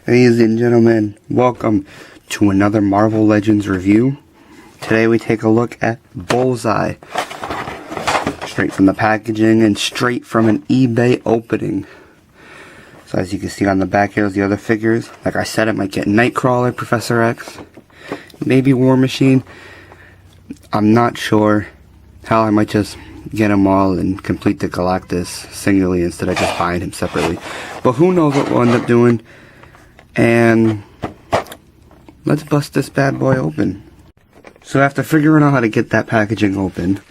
Ladies and gentlemen, welcome to another Marvel Legends review. Today we take a look at Bullseye. Straight from the packaging and straight from an eBay opening. So as you can see on the back, here's the other figures. Like I said, it might get Nightcrawler, Professor X, maybe War Machine. I'm not sure. Hell, I might just get them all and complete the Galactus singly instead of just buying him separately. But who knows what we'll end up doing. And let's bust this bad boy open. So after figuring out how to get that packaging open,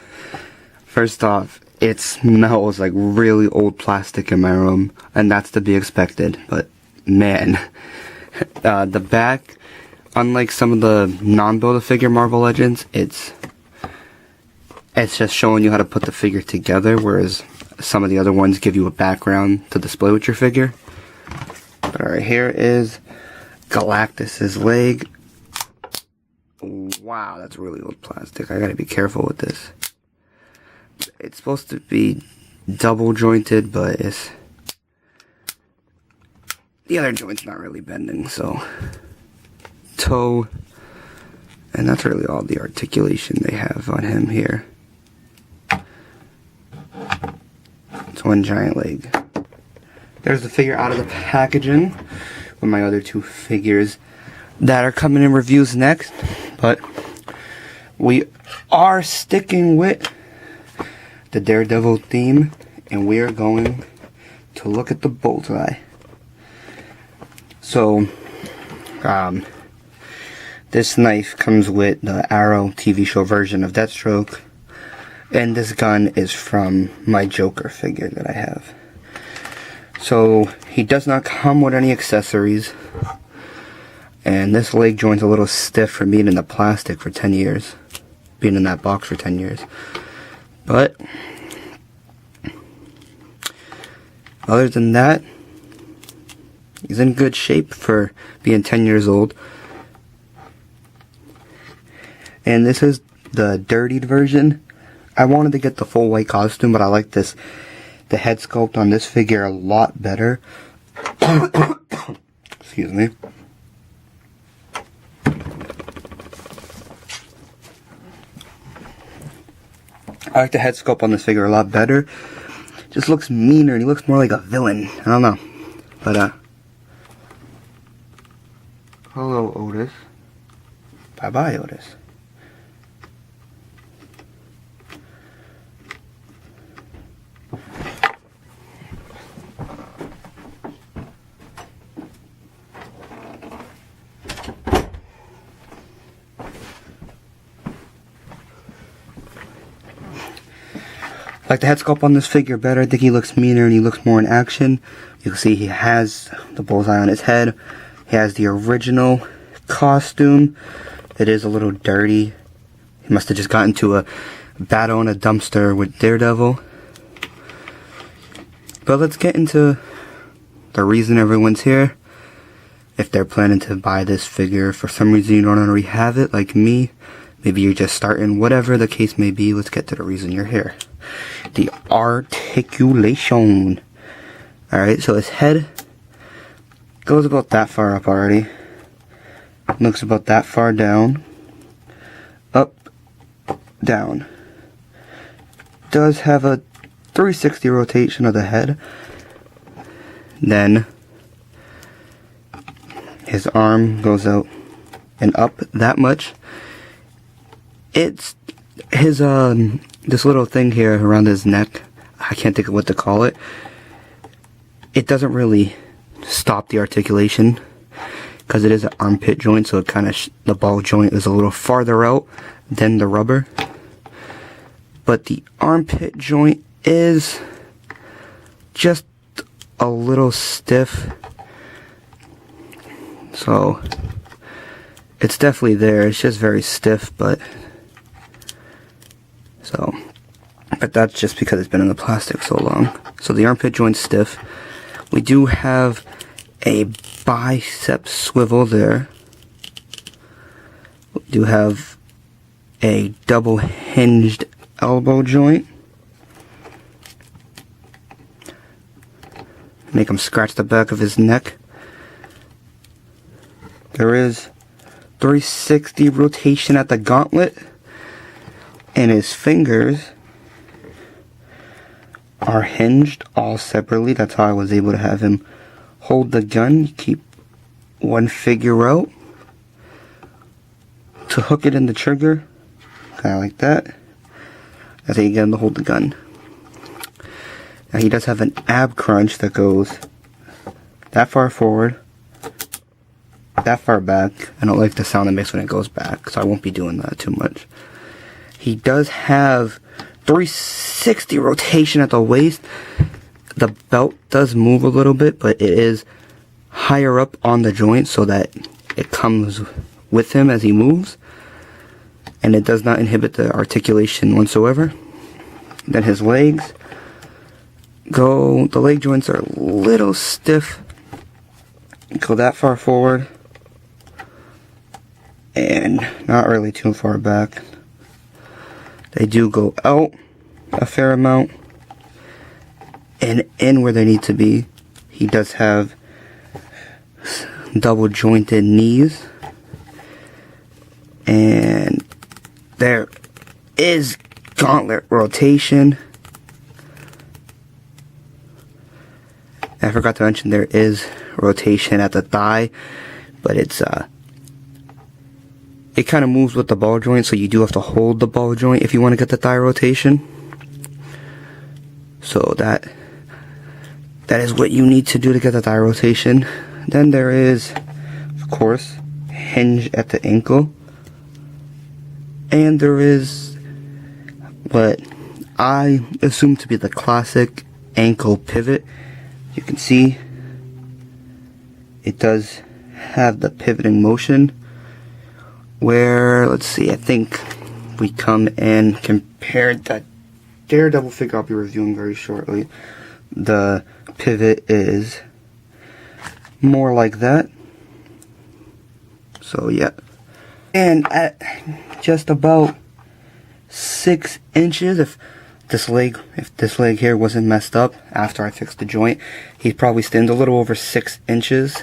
first off, it smells like really old plastic in my room, and that's to be expected. But man, the back, unlike some of the non-Build-A-Figure Marvel Legends, it's just showing you how to put the figure together, whereas some of the other ones give you a background to display with your figure. But alright, here is Galactus's leg. Wow, that's really old plastic. I gotta be careful with this. It's supposed to be double jointed, but the other joint's not really bending, so toe, and that's really all the articulation they have on him here. It's one giant leg. There's the figure out of the packaging with my other two figures that are coming in reviews next. But we are sticking with the Daredevil theme, and we are going to look at the Bullseye. So, this knife comes with the Arrow TV show version of Deathstroke, and this gun is from my Joker figure that I have. So, he does not come with any accessories, and this leg joint's a little stiff for being in the plastic for 10 years, being in that box for 10 years. But other than that, he's in good shape for being 10 years old. And this is the dirtied version. I wanted to get the full white costume, but I like the head sculpt on this figure a lot better. Excuse me. I like the head sculpt on this figure a lot better. Just looks meaner and he looks more like a villain. I don't know. But, hello, Otis. Bye-bye, Otis. I like the head sculpt on this figure better. I think he looks meaner and he looks more in action. You can see he has the bullseye on his head. He has the original costume. It is a little dirty. He must have just gotten into a battle in a dumpster with Daredevil. But let's get into the reason everyone's here. If they're planning to buy this figure, for some reason you don't already have it, like me. Maybe you're just starting, whatever the case may be, let's get to the reason you're here. The articulation. Alright, so his head goes about that far up already. Looks about that far down. Up, down. Does have a 360 rotation of the head. Then his arm goes out and up that much. It's his this little thing here around his neck, I can't think of what to call it. It doesn't really stop the articulation because it is an armpit joint, so it kind of the ball joint is a little farther out than the rubber. But the armpit joint is just a little stiff. So it's definitely there. It's just very stiff, but that's just because it's been in the plastic so long. So the armpit joint's stiff. We do have a bicep swivel there. We do have a double hinged elbow joint. Make him scratch the back of his neck. There is 360 rotation at the gauntlet, and his fingers are hinged all separately. That's how I was able to have him hold the gun. Keep one figure out to hook it in the trigger, kind of like that. That's how you get him to hold the gun. Now he does have an ab crunch that goes that far forward, that far back. I don't like the sound it makes when it goes back, so I won't be doing that too much. He does have 360 rotation at the waist. The belt does move a little bit, but it is higher up on the joint so that it comes with him as he moves, and it does not inhibit the articulation whatsoever. Then his legs go, the leg joints are a little stiff, go that far forward and not really too far back. They do go out a fair amount and in where they need to be. He does have double jointed knees, and there is gauntlet rotation. I forgot to mention there is rotation at the thigh, but it kind of moves with the ball joint, so you do have to hold the ball joint if you want to get the thigh rotation. So that is what you need to do to get the thigh rotation. Then there is, of course, hinge at the ankle, and there is what I assume to be the classic ankle pivot. You can see it does have the pivoting motion where, let's see, I think we come and compared that Daredevil figure I'll be reviewing very shortly. The pivot is more like that. So yeah. And at just about 6 inches, if this leg here wasn't messed up after I fixed the joint, he'd probably stand a little over 6 inches.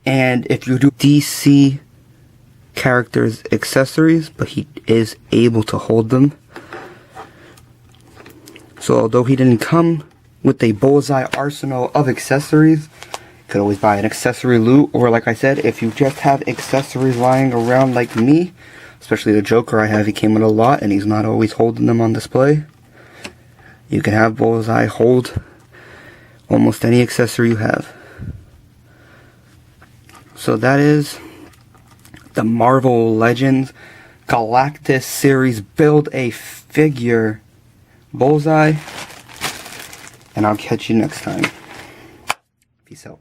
And if you do DC characters accessories, but he is able to hold them. So although he didn't come with a Bullseye arsenal of accessories, you could always buy an accessory loot, or like I said, if you just have accessories lying around like me, especially the Joker I have, he came with a lot and he's not always holding them on display, you can have Bullseye hold almost any accessory you have. So that is the Marvel Legends Galactus series Build-A-Figure Bullseye, and I'll catch you next time. Peace out.